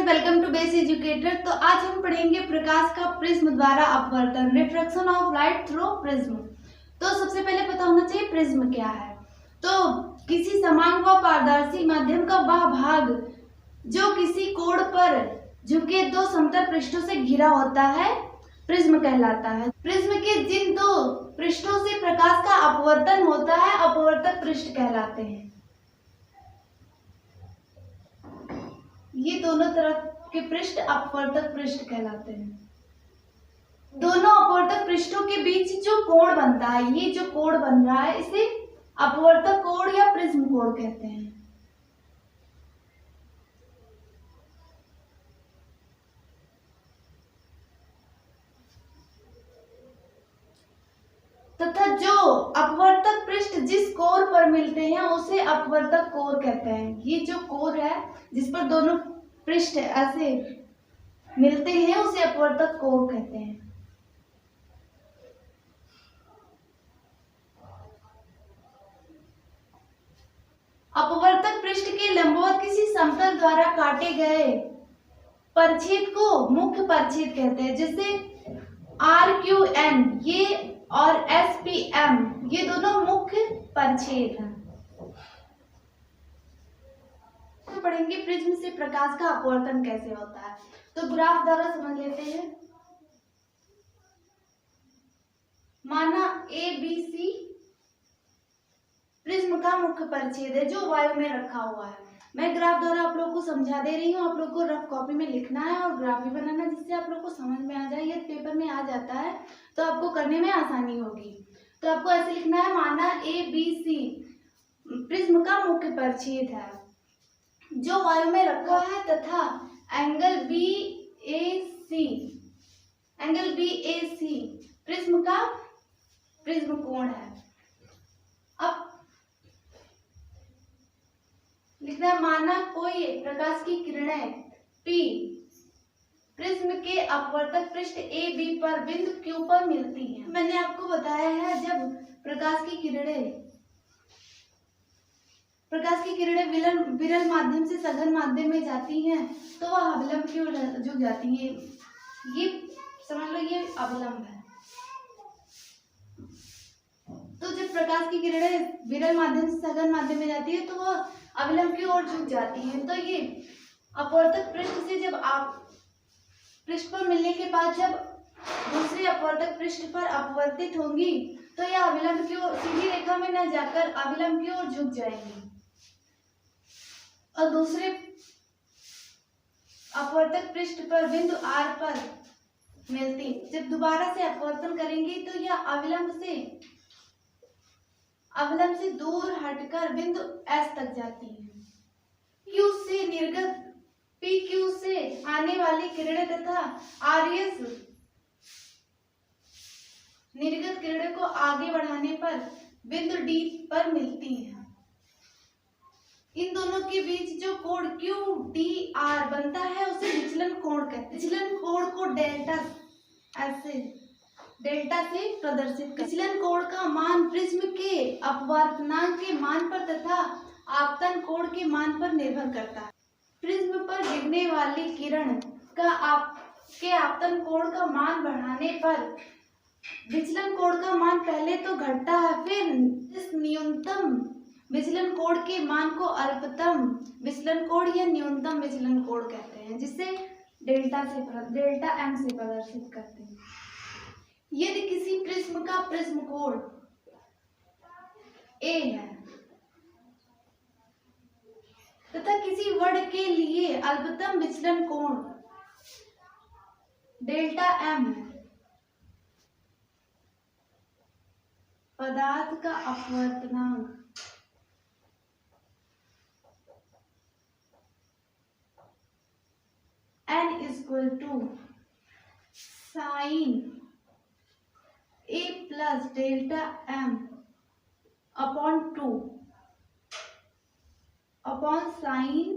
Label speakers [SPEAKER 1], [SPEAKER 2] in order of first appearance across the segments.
[SPEAKER 1] Welcome to base educator. तो आज हम पढ़ेंगे प्रकाश का प्रिज्म द्वारा अपवर्तन, refraction of light through prism. तो सबसे पहले पता होना चाहिए प्रिज्म क्या है। तो किसी समान व पारदर्शी माध्यम का वह भाग जो किसी कोण पर झुके दो समतल पृष्ठों से घिरा होता है प्रिज्म कहलाता है। प्रिज्म के जिन दो पृष्ठों से प्रकाश का अपवर्तन होता है अपवर्तक पृष्ठ कहलाते हैं। ये दोनों तरफ के पृष्ठ अपवर्तक पृष्ठ कहलाते हैं। दोनों अपवर्तक पृष्ठों के बीच जो कोण बनता है, ये जो कोण बन रहा है इसे अपवर्तक कोण या प्रिज्म कोण कहते हैं। तथा जो अपवर्तक पृष्ठ जिस कोण पर मिलते हैं उसे अपवर्तक कोण कहते हैं। ये जो कोण है जिस पर दोनों पृष्ठ ऐसे मिलते हैं उसे अपवर्तक कोण कहते हैं। अपवर्तक पृष्ठ के लंबवत किसी समतल द्वारा काटे गए परिच्छेद को मुख्य परिच्छेद कहते हैं। जैसे RQN ये और SPM ये दोनों मुख्य परिच्छेद हैं। तो पढ़ेंगे प्रिज्म से प्रकाश का अपवर्तन कैसे होता है। तो ग्राफ द्वारा समझ लेते हैं। माना ABC प्रिज्म का मुख्य परिच्छेद है जो वायु में रखा हुआ है। मैं ग्राफ द्वारा आप लोगों को समझा दे रही हूँ। आप लोग को रफ कॉपी में लिखना है और ग्राफ भी बनाना जिससे आप लोग को समझ में आ जाए। ये पेपर में आ जाता है तो आपको करने में आसानी होगी। तो आपको ऐसे लिखना है, माना ABC प्रिज्म का मुख्य परिच्छेद है जो वायु में रखा है तथा एंगल BAC प्रिज्म का प्रिज्म कोण है। अब लिखना है, माना कोई प्रकाश की किरणें P प्रिज्म के अपवर्तक पृष्ठ AB पर बिंदु Q पर मिलती हैं। मैंने आपको बताया है जब प्रकाश की किरणें विरल माध्यम से सघन माध्यम में जाती हैं तो वह अवलंब की ओर झुक जाती है। ये समझ लो ये अवलंब है। तो जब प्रकाश की किरणें विरल माध्यम से सघन माध्यम में जाती है तो वह अवलंब की ओर झुक जाती है। तो ये अपवर्तक पृष्ठ से जब आप पृष्ठ पर मिलने के बाद जब दूसरे अपवर्तक पृष्ठ पर अपवर्तित होंगी तो यह अविलंब की ओर सीधी रेखा में न जाकर अविलंब की ओर झुक जाएंगी और दूसरे अपवर्तक पृष्ठ पर बिंदु R पर मिलती। जब दोबारा से अपवर्तन करेंगी तो यह अविलंब से दूर हटकर बिंदु S तक जाती है। Q से निर्गत PQ से आने वाली किरणें तथा RS निर्गत किरणें को आगे बढ़ाने पर बिंदु D पर मिलती हैं। इन दोनों के बीच जो कोण QDR बनता है उसे विचलन कोण कहते हैं। विचलन कोण को डेल्टा से प्रदर्शित करते हैं। विचलन कोण का मान प्रिज्म के अपवर्तनांक के मान पर तथा आपतन कोण के मान पर निर्भर करता है। प्रिज्म पर गिरने वाली किरण का आपतन कोण का मान बढ़ाने पर विचलन कोण का मान पहले तो घटता है, फिर इस न्यूनतम विचलन कोण के मान को अल्पतम विचलन कोण या न्यूनतम विचलन कोण कहते हैं, जिसे डेल्टा M से प्रदर्शित करते हैं। यदि किसी प्रिज्म का प्रिज्म कोण A है तथा किसी वर्ण के लिए अल्पतम विचलन कोण डेल्टा M है, पदार्थ का अपवर्तनांक N = sin A plus delta M upon 2 upon sin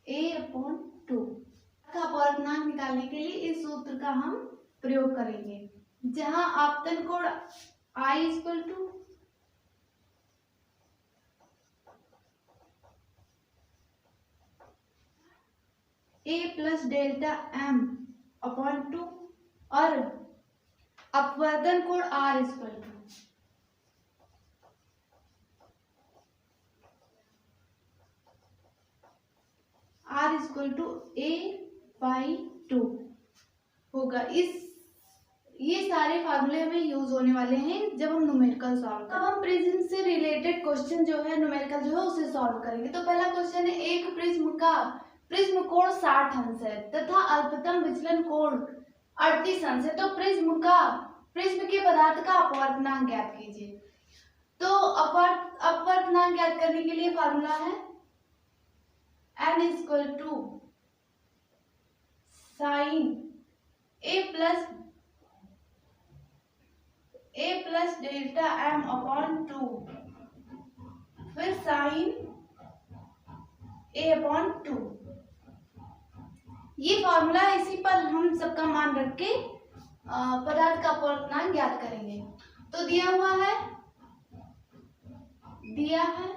[SPEAKER 1] A upon 2 का अपवर्तनांक निकालने के लिए इस सूत्र का हम प्रयोग करेंगे, जहां आपतन कोण I = A plus delta M upon 2 और अपवर्तन कोण आर इक्वल टू A/2 होगा। ये सारे फार्मूले हमें यूज होने वाले हैं जब हम न्यूमेरिकल सॉल्व करेंगे। अब हम प्रिज्म से रिलेटेड क्वेश्चन जो है न्यूमेरिकल जो है उसे सॉल्व करेंगे। तो पहला क्वेश्चन है, एक प्रिज्म कोण 60 अंश है तथा अल्पतम विचलन कोण 38 अंश है, तो प्रिज्म के पदार्थ का अपवर्तनांक ज्ञात कीजिए। तो अपवर्तनांक ज्ञात करने के लिए फार्मूला है n equal to sine A plus delta M upon 2 फिर साइन ए अपॉन 2। ये फॉर्मूला है, इसी पर हम सबका मान रख के पदार्थ का अपवर्तनांक ज्ञात करेंगे। तो दिया है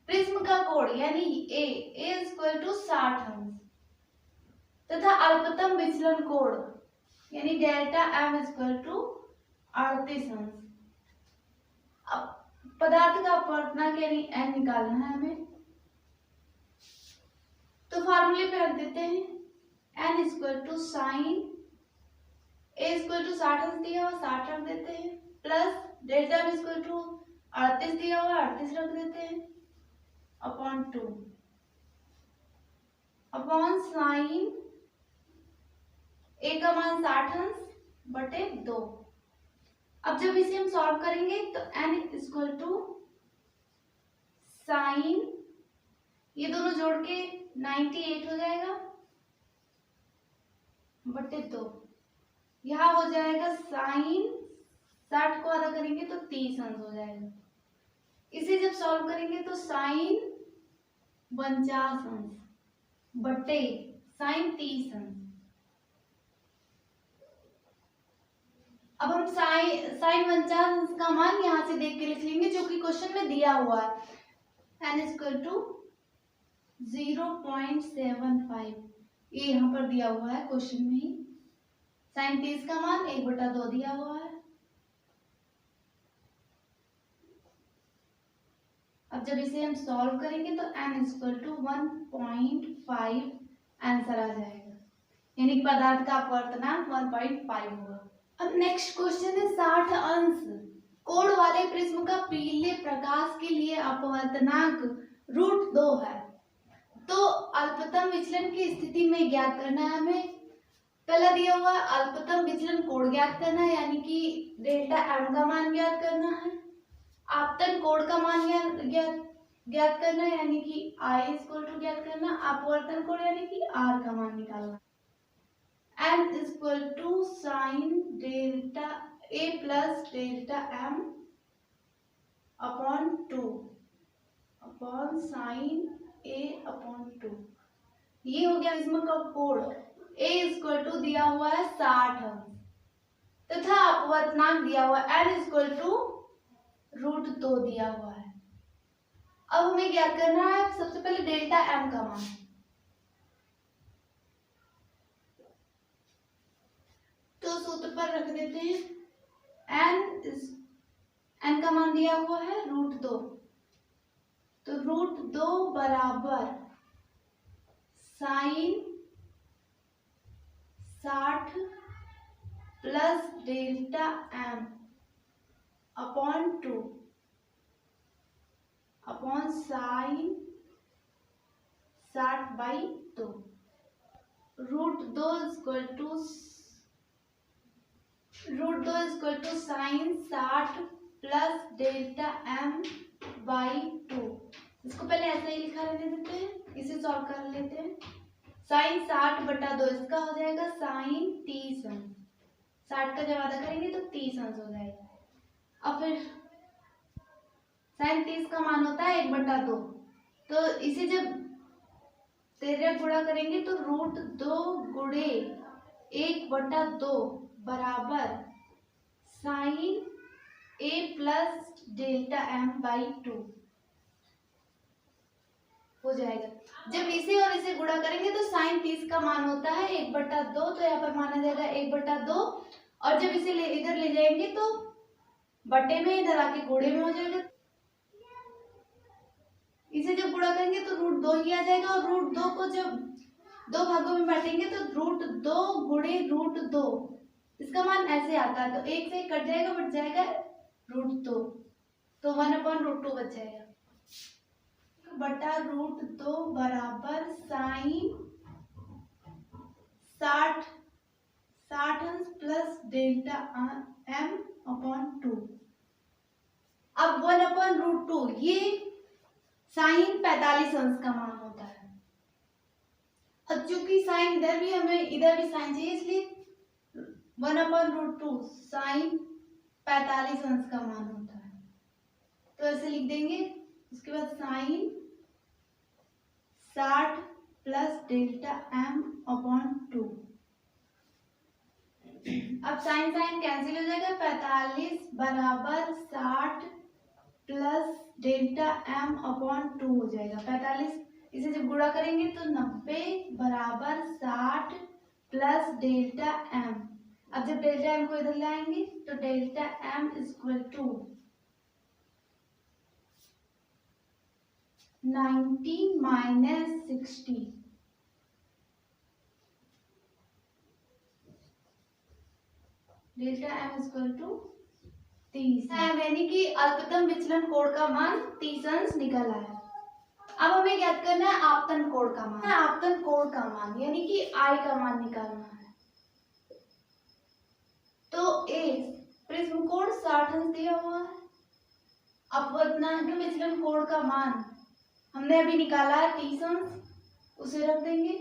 [SPEAKER 1] प्रिज्म का कोण यानी ए इक्वल टू 60 अंश तथा अल्पतम विचलन कोण यानी डेल्टा एम इक्वल टू 38 अंश। अब पदार्थ का अपवर्तनांक यानी एन निकालना है हमें, तो फार्मूले पे रख देते हैं N equal to sine A equal to 60 अंश दिया हुआ 60 रख देते हैं plus delta M equal to 38 दिया हुआ 38 रख देते हैं अपॉन 2 अपॉन साइन ए का मान 60 अंश बटे 2। अब जब इसे हम सॉल्व करेंगे तो n इक्वल टू साइन ये दोनों जोड़ के 98 हो जाएगा बटे 2। यहाँ हो जाएगा साइन 60 को आधा करेंगे तो 30 अंश हो जाएगा। इसे जब सॉल्व करेंगे तो साइन 49 अंश बटे साइन 30 अंश। अब हम साइन 49 अंश का मान यहाँ से देख के लिख लेंगे जो कि क्वेश्चन में दिया हुआ है n इक्वल टू 0.75। ये यहाँ पर दिया हुआ है क्वेश्चन में ही। साइन 30 का मान 1/2 दिया हुआ है। अब जब इसे हम सॉल्व करेंगे तो n इक्वल टू 1.5 आंसर आ जाएगा, यानी पदार्थ का अपवर्तनांक 1.5 होगा। अब नेक्स्ट क्वेश्चन है 60 अंश कोण वाले प्रिज्म का पीले प्रकाश के लिए अपवर्तनांक √2 है। तो अल्पतम विचलन की स्थिति में ज्ञात करना है हमें। पहला दिया हुआ अल्पतम विचलन कोण ज्ञात करना है यानी कि डेल्टा एम का मान ज्ञात करना है। आपतन कोण का मान ज्ञात करना है यानी कि आई इक्वल टू ज्ञात करना। अपवर्तन कोण यानी कि आर का मान निकालना। n equal to sine delta A plus delta M upon 2 upon sine A upon 2। ये हो गया प्रिज्म का कोण। ए इक्वल टू दिया हुआ है 60 अंश तथा अपवर्तनांक दिया हुआ है n इक्वल टू √2 दिया हुआ है। अब हमें ज्ञात करना है सबसे पहले डेल्टा एम का मान। तो सूत्र पर रख देते हैं n का मान दिया हुआ है √2, तो √2 बराबर sine 60 plus delta M upon 2 upon sine 60/2। √2 equal to sine 60 plus delta M by 2। इसको पहले ऐसे ही लिखा रहने देते हैं, इसे सॉल्व कर लेते हैं। साइन 60/2 इसका हो जाएगा साइन 30 अंश। 60 का जब आधा करेंगे तो 30 अंश हो जाएगा। अब फिर साइन 30 का मान होता है 1/2, तो इसे जब 13 गुणा करेंगे तो √2 गुणे 1/2 बराबर sine A plus delta M by 2 हो जाएगा। जब इसे और इसे गुणा करेंगे तो साइन 30 का मान होता है 1/2, तो यहाँ पर माना जाएगा 1/2, और जब इसे इधर ले जाएंगे तो बटे में, इधर आके गुणे में हो जाएगा। इसे जब गुणा करेंगे तो √2 ही आ जाएगा, और √2 को जब 2 भागों में बांटेंगे तो √2 गुणे √2, इसका मान ऐसे आता है। तो 1 से कट जाएगा, बच जाएगा √2, तो 1/√2 बच जाएगा। बटा √2 बराबर साइन 60 अंश प्लस डेल्टा m/2। अब 1/√2 ये साइन 45 अंश का मान होता है। अब चूंकि साइन इधर भी हमें इधर भी साइन चाहिए, इसलिए 1/√2 साइन 45 अंश का मान होता है, तो ऐसे लिख देंगे। उसके बाद साइन 60 प्लस डेल्टा m/2। अब साइन साइन कैंसिल हो जाएगा, 45 बराबर 60 प्लस डेल्टा m/2 हो जाएगा। 45 इसे जब गुणा करेंगे तो 90 बराबर 60 प्लस डेल्टा m। अब जब डेल्टा m को इधर लाएंगे तो delta m equal to 90 minus 60, delta m equal to 30, यानी कि अल्पतम विचलन कोण का मान 30 अंश निकल आया। अब हमें ज्ञात करना है आपतन कोण का मान। आपतन कोण का मान यानी कि I का मान निकालना है। तो ए प्रिज्म कोण 60 अंश दिया हुआ है। अपवर्तनांक विचलन कोण का मान हमने अभी निकाला है 30 अंश, उसे रख देंगे।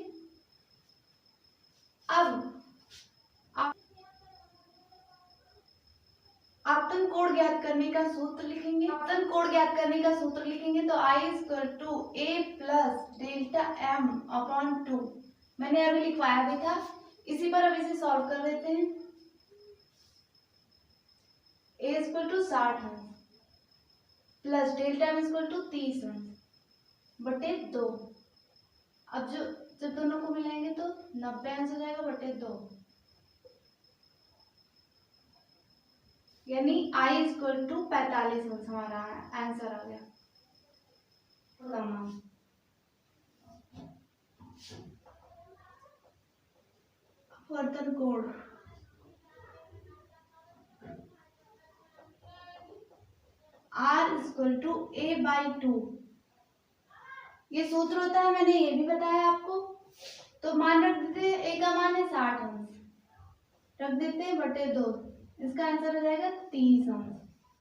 [SPEAKER 1] अब आपतन कोण ज्ञात करने का सूत्र लिखेंगे। आपतन कोण ज्ञात करने का सूत्र लिखेंगे तो I equal to a plus delta m/2। मैंने अभी लिखवाया भी था, इसी पर अब इसे सॉल्व कर देते हैं। a इक्वल टू 60 अंश plus delta m equal to 30 अंश बटे 2। अब जब दोनों को मिलाएंगे तो 90 अंश हो जाएगा बटे 2, यानी I इक्वल टू 45 अंश हमारा आंसर आ गया। अपवर्तन कोण R इक्वल टू a/2, ये सूत्र होता है, मैंने ये भी बताया आपको। तो मान रख देते हैं, a का मान है 60 अंश, रख देते हैं बटे 2, इसका आंसर हो जाएगा 30 अंश।